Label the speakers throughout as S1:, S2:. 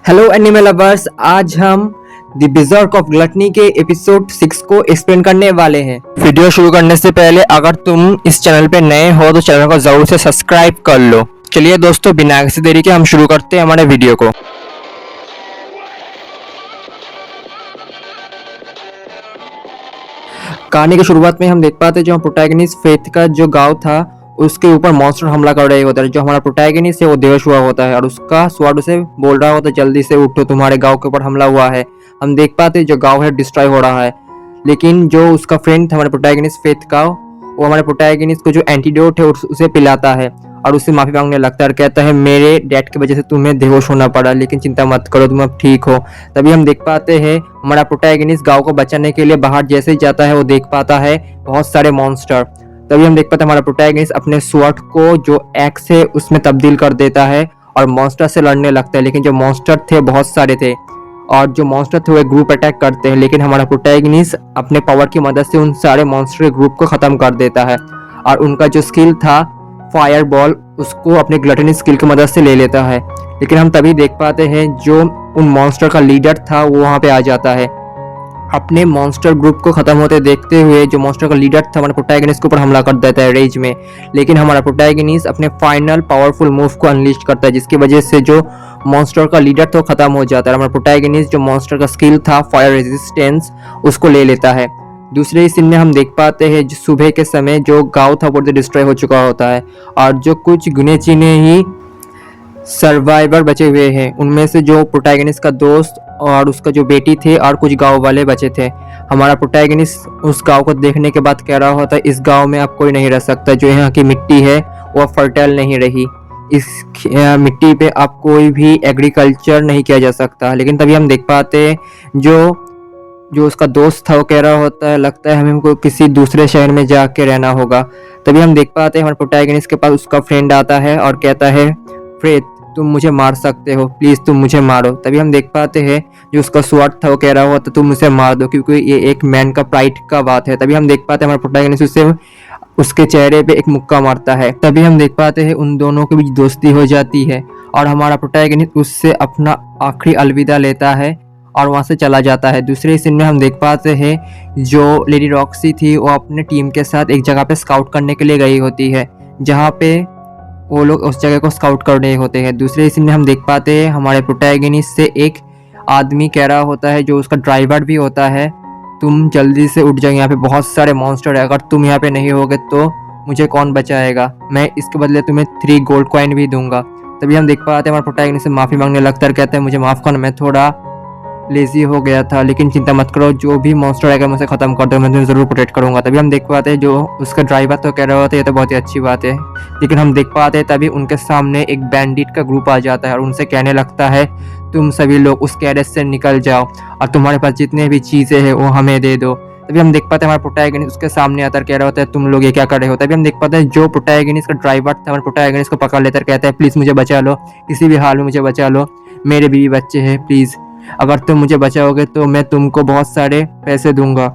S1: Hello animal lovers, आज हम the berserk of gluttony के एपिसोड 6 को एक्सप्लेन करने वाले हैं। वीडियो शुरू करने से पहले अगर तुम इस चैनल पे नए हो तो चैनल को जरूर से सब्सक्राइब कर लो। चलिए दोस्तों, बिना किसी देरी के हम शुरू करते हैं हमारे वीडियो को। कहानी की शुरुआत में हम देख पाते हैं जो प्रोटैगनिस्ट फेथ का जो गांव था उसके ऊपर मॉन्स्टर हमला कर रहे होता है। जो हमारा प्रोटैगनिस्ट है वो बेहोश हुआ होता है और उसका स्वॉर्ड उसे बोल रहा होता है जल्दी से उठो, तुम्हारे गांव के ऊपर हमला हुआ है। हम देख पाते हैं जो गांव है डिस्ट्रॉय हो रहा है, लेकिन जो उसका फ्रेंड था हमारे प्रोटैगनिस्ट फेथ का, वो हमारे प्रोटैगनिस्ट को जो एंटीडोट है उसे पिलाता है और उससे माफी मांगने लगता है और कहता है मेरे डैड की वजह से तुम्हें बेहोश होना पड़ा, लेकिन चिंता मत करो, तुम अब ठीक हो। तभी हम देख पाते हैं हमारा प्रोटैगनिस्ट गांव को बचाने के लिए बाहर जैसे ही जाता है वो देख पाता है बहुत सारे मॉन्स्टर। तभी हम देख पाते हैं हमारा प्रोटैगनिस्ट अपने स्वॉर्ड को जो एक्स है उसमें तब्दील कर देता है और मॉन्स्टर से लड़ने लगता है। लेकिन जो मॉन्स्टर थे बहुत सारे थे और जो मॉन्स्टर थे वो ग्रुप अटैक करते हैं, लेकिन हमारा प्रोटैगनिस्ट अपने पावर की मदद से उन सारे मॉन्स्टर के ग्रुप को खत्म कर देता है और उनका जो स्किल था फायर बॉल उसको अपने ग्लटनी स्किल की मदद से ले लेता है। लेकिन हम तभी देख पाते हैं जो उन मॉन्स्टर का लीडर था वो वहाँ पे आ जाता है। अपने मॉन्स्टर ग्रुप को खत्म होते देखते हुए जो मॉन्स्टर का लीडर था हमारे प्रोटैगनिस्ट के ऊपर हमला कर देता है रेज में। लेकिन हमारा प्रोटैगनिस्ट अपने फाइनल पावरफुल मूव को अनलीश करता है जिसकी वजह से जो मॉन्स्टर का लीडर था वो खत्म हो जाता है। हमारा प्रोटैगनिस्ट जो मॉन्स्टर का स्किल था फायर रेजिस्टेंस उसको ले लेता है। दूसरे सीन में हम देख पाते हैं जो सुबह के समय जो गांव था पूरी डिस्ट्रॉय हो चुका होता है और जो कुछ गिने चुने ही सर्वाइवर बचे हुए हैं उनमें से जो प्रोटैगनिस्ट का दोस्त और उसका जो बेटी थे और कुछ गांव वाले बचे थे। हमारा प्रोटैगनिस्ट उस गांव को देखने के बाद कह रहा होता है इस गांव में अब कोई नहीं रह सकता, जो यहाँ की मिट्टी है वो फर्टाइल नहीं रही, इस मिट्टी पे अब कोई भी एग्रीकल्चर नहीं किया जा सकता। लेकिन तभी हम देख पाते हैं जो उसका दोस्त था वो कह रहा होता है लगता है हमें को किसी दूसरे शहर में जाके रहना होगा। तभी हम देख पाते हैं हमारे प्रोटैगनिस्ट के पास उसका फ्रेंड आता है और कहता है फ्रेड तुम मुझे मार सकते हो, प्लीज तुम मुझे मारो। तभी हम देख पाते हैं जो उसका स्वॉर्ड था वो कह रहा होता तुम मुझे मार दो क्योंकि ये एक मैन का प्राइड का बात है। तभी हम देख पाते हैं हमारा प्रोटैगनिस्ट उससे उसके चेहरे पे एक मुक्का मारता है। तभी हम देख पाते हैं उन दोनों के बीच दोस्ती हो जाती है और हमारा प्रोटैगनिस्ट उससे अपना आखिरी अलविदा लेता है और वहां से चला जाता है। दूसरे सीन में हम देख पाते हैं जो लेडी रॉक्सी थी वो अपने टीम के साथ एक जगह पे स्काउट करने के लिए गई होती है जहाँ पे वो लोग उस जगह को स्काउट कर रहे होते हैं। दूसरे सीन में हम देख पाते हैं हमारे प्रोटैगनिस्ट से एक आदमी कह रहा होता है जो उसका ड्राइवर भी होता है तुम जल्दी से उठ जाओ, यहाँ पे बहुत सारे मॉन्स्टर है, अगर तुम यहाँ पे नहीं होगे तो मुझे कौन बचाएगा, मैं इसके बदले तुम्हें 3 गोल्ड कॉइन भी दूंगा। तभी हम देख पाते हैं हमारे प्रोटैगनिस्ट से माफ़ी मांगने लगता है, कहता है मुझे माफ़ करना, मैं थोड़ा लेजी हो गया था, लेकिन चिंता मत करो, जो भी मॉन्स्टर आएगा मैं उसे खत्म कर दूंगा, मैं तुम्हें जरूर प्रोटेक्ट करूंगा। तभी हम देख पाते हैं जो उसका ड्राइवर तो कह रहा होता है ये तो बहुत ही अच्छी बात है, लेकिन हम देख पाते हैं तभी उनके सामने एक बैंडिट का ग्रुप आ जाता है और उनसे कहने लगता है तुम सभी लोग उस गैरेज से निकल जाओ और तुम्हारे पास जितने भी चीज़ें हैं वो हमें दे दो। तभी हम देख पाते हैं हमारा प्रोटैगनिस्ट उसके सामने आता है, कह रहा होता है तुम लोग ये क्या कर रहे हो। तभी हम देख पाते हैं जो प्रोटैगनिस्ट का ड्राइवर था हमारे प्रोटैगनिस्ट को पकड़ लेकर कहता है प्लीज़ मुझे बचा लो, किसी भी हाल में मुझे बचा लो, मेरे बीवी बच्चे हैं, प्लीज़ अगर तुम मुझे बचाओगे तो मैं तुमको बहुत सारे पैसे दूंगा।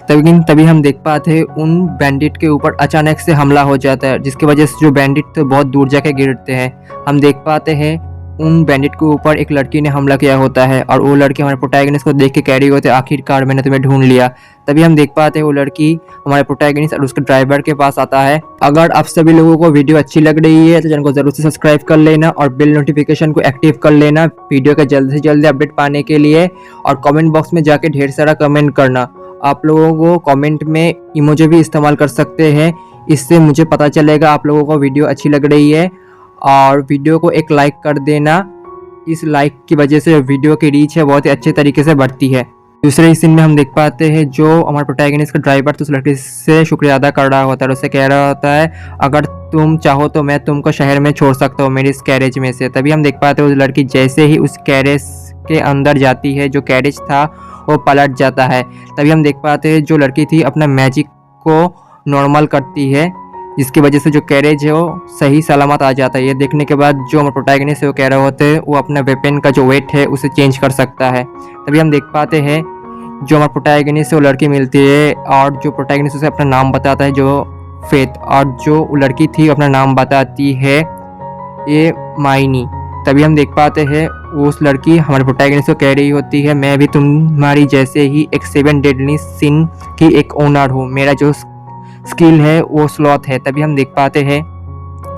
S1: तभी हम देख पाते हैं उन बैंडिट के ऊपर अचानक से हमला हो जाता है जिसकी वजह से जो बैंडिट थे बहुत दूर जाके गिरते हैं। हम देख पाते हैं उन बैंडिट के ऊपर एक लड़की ने हमला किया होता है और वो लड़की हमारे प्रोटैगनिस्ट को देख के कह रही होती है आखिरकार मैंने तुम्हें ढूंढ लिया। तभी हम देख पाते हैं वो लड़की हमारे प्रोटैगनिस्ट और उसके ड्राइवर के पास आता है। अगर आप सभी लोगों को वीडियो अच्छी लग रही है तो चैनल को जरूर से सब्सक्राइब कर लेना और बेल नोटिफिकेशन को एक्टिव कर लेना वीडियो का जल्द से जल्द अपडेट पाने के लिए, और कमेंट बॉक्स में जाके ढेर सारा कमेंट करना। आप लोगों को कमेंट में इमोजी भी इस्तेमाल कर सकते हैं, इससे मुझे पता चलेगा आप लोगों को वीडियो अच्छी लग रही है, और वीडियो को एक लाइक कर देना, इस लाइक की वजह से वीडियो की रीच है बहुत ही अच्छे तरीके से बढ़ती है। दूसरे सीन में हम देख पाते हैं जो हमारे प्रोटैगनिस्ट का ड्राइवर तो उस लड़की से शुक्रिया अदा कर रहा होता है और उससे कह रहा होता है अगर तुम चाहो तो मैं तुमको शहर में छोड़ सकता हूँ मेरे इस कैरेज में से। तभी हम देख पाते हैं उस लड़की जैसे ही उस कैरेज के अंदर जाती है जो कैरेज था वो पलट जाता है। तभी हम देख पाते हैं जो लड़की थी अपना मैजिक को नॉर्मल करती है जिसकी वजह से जो कैरेज है वो सही सलामत आ जाता है। ये देखने के बाद जो हमारे प्रोटैगनिस्ट है वो कह रहे होते हैं वो अपना वेपन का जो वेट है उसे चेंज कर सकता है। तभी हम देख पाते हैं जो हमारा प्रोटैगनिस्ट है वो लड़की मिलती है और जो प्रोटैगनिस्ट उसे अपना नाम बताता है जो फेथ, और जो लड़की थी अपना नाम बताती है ये माइनी। तभी हम देख पाते हैं उस लड़की हमारे प्रोटैगनिस्ट को कह रही होती है, मैं भी तुम्हारी जैसे ही एक 7 डेडली सिन की एक ओनर हूँ, मेरा जो स्किल है वो स्लॉथ है। तभी हम देख पाते हैं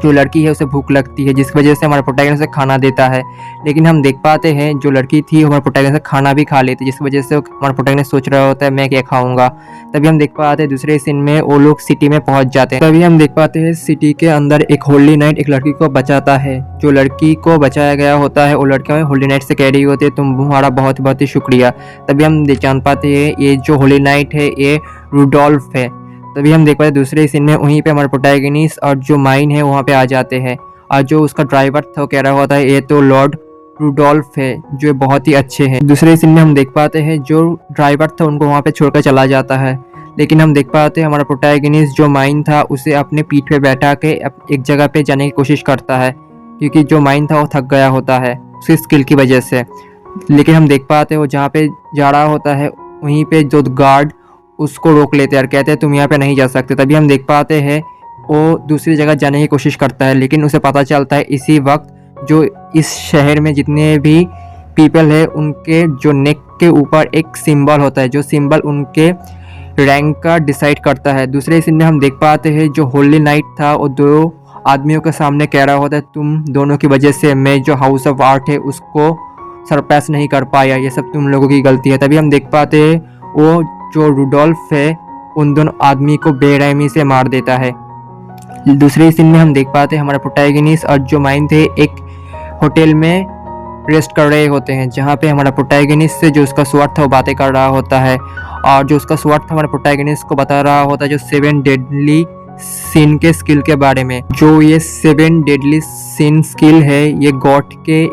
S1: जो लड़की है उसे भूख लगती है, जिसकी वजह से हमारा प्रोटैगनिस्ट उसे खाना देता है। लेकिन हम देख पाते हैं जो लड़की थी हमारे प्रोटैगनिस्ट से खाना भी खा लेती है, जिसकी वजह से हमारा प्रोटैगनिस्ट सोच रहा होता है मैं क्या खाऊंगा। तभी हम देख पाते हैं दूसरे सीन में वो लोग सिटी में पहुंच जाते हैं। तभी हम देख पाते हैं सिटी के अंदर एक होली नाइट एक लड़की को बचाता है। जो लड़की को बचाया गया होता है वो लड़की होली नाइट से कह रही होती है तुम्हारा बहुत बहुत ही शुक्रिया। तभी हम जान पाते हैं ये जो होली नाइट है ये रूडोल्फ है। तभी हम देख पाते हैं दूसरे सीन में वहीं पे हमारे प्रोटैगनिस्ट और जो माइन है वहाँ पे आ जाते हैं, और जो उसका ड्राइवर था वो कह रहा होता है ये तो लॉर्ड रूडोल्फ है जो बहुत ही अच्छे हैं। दूसरे सीन में हम देख पाते हैं जो ड्राइवर था उनको वहाँ पे छोड़कर चला जाता है। लेकिन हम देख पाते हैं हमारा प्रोटैगनिस्ट जो माइन था उसे अपने पीठ पे बैठा के एक जगह पे जाने की कोशिश करता है, क्योंकि जो माइन था वो थक गया होता है उसकी स्किल की वजह से। लेकिन हम देख पाते हैं वो जहाँ पे जा रहा होता है वहीं पे जो गार्ड उसको रोक लेते हैं और कहते हैं तुम यहाँ पे नहीं जा सकते। तभी हम देख पाते हैं वो दूसरी जगह जाने की कोशिश करता है, लेकिन उसे पता चलता है इसी वक्त जो इस शहर में जितने भी पीपल है उनके जो नेक के ऊपर एक सिंबल होता है, जो सिंबल उनके रैंक का डिसाइड करता है। दूसरे सीन में हम देख पाते हैं जो होली नाइट था वो दो आदमियों के सामने कह रहा होता है तुम दोनों की वजह से मैं जो हाउस ऑफ आर्ट है उसको सरपास नहीं कर पाया, ये सब तुम लोगों की गलती है। तभी हम देख पाते हैं वो जो रूडोल्फ है उन दोनों आदमी को बेरहमी से मार देता है। दूसरे सीन में हम देख पाते हैं हमारा प्रोटैगनिस्ट और जो माइन थे एक होटल में रेस्ट कर रहे होते हैं, जहाँ पे हमारा प्रोटैगनिस्ट से जो उसका स्वॉर्ड था वो बातें कर रहा होता है, और जो उसका स्वॉर्ड था हमारा प्रोटैगनिस्ट को बता रहा होता है जो 7 डेडली सिन के स्किल के बारे में। जो ये 7 डेडली सिन स्किल है ये गॉड के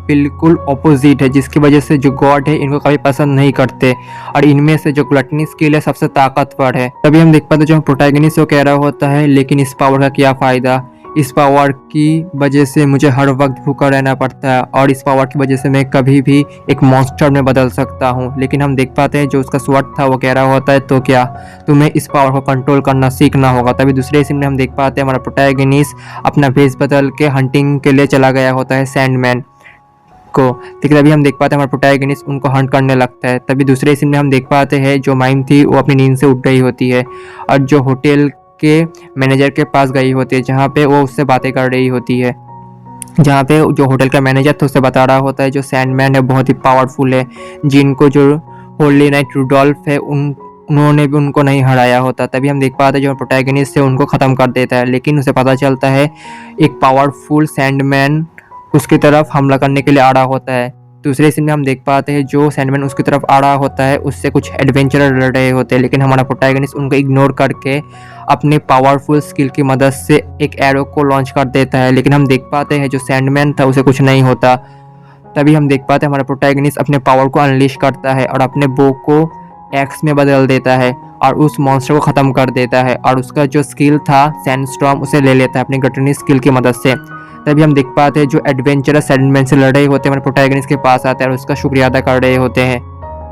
S1: बिल्कुल ऑपोजिट है, जिसकी वजह से जो गॉड है इनको कभी पसंद नहीं करते, और इनमें से जो ग्लटनी स्किल है सबसे ताकतवर है। तभी हम देख पाते हैं जो प्रोटैगनिस्ट वो कह रहा होता है लेकिन इस पावर का क्या फ़ायदा, इस पावर की वजह से मुझे हर वक्त भूखा रहना पड़ता है, और इस पावर की वजह से मैं कभी भी एक मॉन्स्टर में बदल सकता हूँ। लेकिन हम देख पाते हैं जो उसका स्वॉर्ड था वो कह रहा होता है तो क्या तुम्हें इस पावर को कंट्रोल करना सीखना होगा। तभी दूसरे सीन में हम देख पाते हैं हमारा प्रोटैगनिस्ट अपना भेष बदल के हंटिंग के लिए चला गया होता है सैंडमैन को। लेकिन अभी हम देख पाते हैं हमारा प्रोटैगनिस्ट उनको हंट करने लगता है। तभी दूसरे सीन में हम देख पाते हैं जो माइम थी वो अपनी नींद से उठ रही होती है और जो होटल के मैनेजर के पास गई होती है, जहाँ पे वो उससे बातें कर रही होती है, जहाँ पे जो होटल का मैनेजर था उससे बता रहा होता है जो सैंडमैन है बहुत ही पावरफुल है, जिनको जो होली नाइट रूडोल्फ है उन्होंने भी उनको नहीं हराया होता। तभी हम देख पाते हैं जो प्रोटैगनिस्ट है उनको ख़त्म कर देता है, लेकिन उसे पता चलता है एक पावरफुल सैंडमैन उसकी तरफ हमला करने के लिए आ रहा होता है। दूसरे सीन में हम देख पाते हैं जो सैंडमैन उसकी तरफ आ रहा होता है उससे कुछ एडवेंचरर लड़ रहे होते हैं, लेकिन हमारा प्रोटैगनिस्ट उनको इग्नोर करके अपने पावरफुल स्किल की मदद से एक एरो को लॉन्च कर देता है। लेकिन हम देख पाते हैं जो सैंडमैन था उसे कुछ नहीं होता। तभी हम देख पाते हैं हमारा प्रोटैगनिस्ट अपने पावर को अनलीश करता है और अपने बो को एक्स में बदल देता है और उस मॉन्स्टर को ख़त्म कर देता है, और उसका जो स्किल था सैंडस्टॉर्म उसे ले लेता है अपनी ग्लटनी स्किल की मदद से। तभी हम देख पाते हैं जो एडवेंचरस सैंडमैन से लड़ रहे होते हैं हमारे प्रोटैगनिस्ट के पास आते हैं और उसका शुक्रिया अदा कर रहे होते हैं।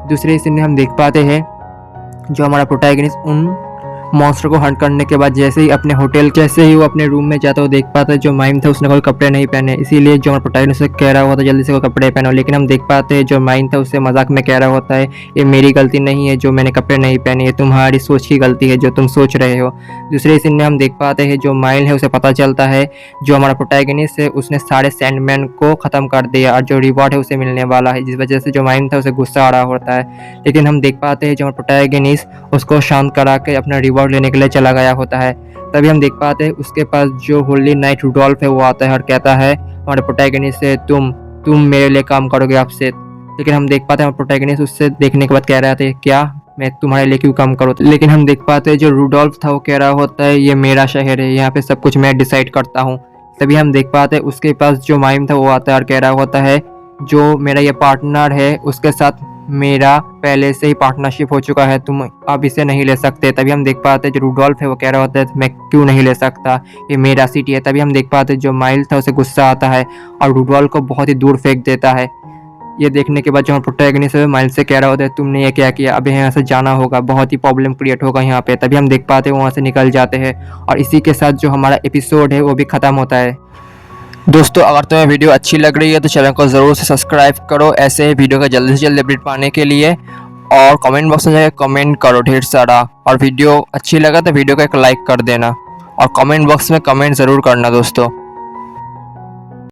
S1: दूसरे सीन में हम देख पाते हैं जो हमारा प्रोटैगनिस्ट उन मॉन्स्टर को हंट करने के बाद जैसे ही वो अपने रूम में जाता है वो देख पाता है जो माइम था उसने कोई कपड़े नहीं पहने, इसीलिए जो हमारा प्रोटैगनिस्ट से कह रहा होता है जल्दी से कोई कपड़े पहनो। लेकिन हम देख पाते हैं जो माइम था उससे मजाक में कह रहा होता है ये मेरी गलती नहीं है जो मैंने कपड़े नहीं पहने, ये तुम्हारी सोच की गलती है जो तुम सोच रहे हो। दूसरे सीन में हम देख पाते हैं जो माइल है उसे पता चलता है जो हमारा प्रोटैगनिस्ट है उसने सारे सैंडमैन को ख़त्म कर दिया और जो रिवॉर्ड है उसे मिलने वाला है, जिस वजह से जो माइम था उसे गुस्सा आ रहा होता है। लेकिन हम देख पाते हैं जो हमारा प्रोटैगनिस्ट उसको शांत करा के अपना रिवॉर्ड लेने के लिए चला गया होता है। तभी हम देख पाते हैं उसके पास जो होली नाइट रूडोल्फ है वो आता है और कहता है हमारे प्रोटैगनिस्ट से तुम मेरे लिए काम करोगे आपसे। लेकिन हम देख पाते हैं हमारे प्रोटैगनिस्ट उससे देखने के बाद कह रहा था क्या मैं तुम्हारे लिए क्यों काम करूँ। लेकिन हम देख पाते हैं जो रूडोल्फ था वो कह रहा होता है ये मेरा शहर है, यहाँ पे सब कुछ मैं डिसाइड करता हूँ। तभी हम देख पाते हैं उसके पास जो माइम था वो आता है और कह रहा होता है जो मेरा ये पार्टनर है उसके साथ मेरा पहले से ही पार्टनरशिप हो चुका है, तुम अब इसे नहीं ले सकते। तभी हम देख पाते हैं जो रूडोल्फ है वो कह रहा होता है मैं क्यों नहीं ले सकता, ये मेरा सिटी है। तभी हम देख पाते हैं जो माइल था उसे गुस्सा आता है और रूडोल्फ को बहुत ही दूर फेंक देता है। ये देखने के बाद जो प्रोटैगनिस्ट है माइल से कह रहा होता है तुमने ये क्या किया, अब यहाँ से जाना होगा, बहुत ही प्रॉब्लम क्रिएट होगा यहाँ पे। तभी हम देख पाते हैं वहाँ से निकल जाते हैं और इसी के साथ जो हमारा एपिसोड है वो भी ख़त्म होता है। दोस्तों अगर तुम्हें वीडियो अच्छी लग रही है तो चैनल को ज़रूर से सब्सक्राइब करो ऐसे ही वीडियो का जल्दी से जल्दी अपडेट पाने के लिए। और कमेंट बॉक्स में जाकर कमेंट करो ढेर सारा, और वीडियो अच्छी लगा तो वीडियो को एक लाइक कर देना और कमेंट बॉक्स में कमेंट ज़रूर करना दोस्तों।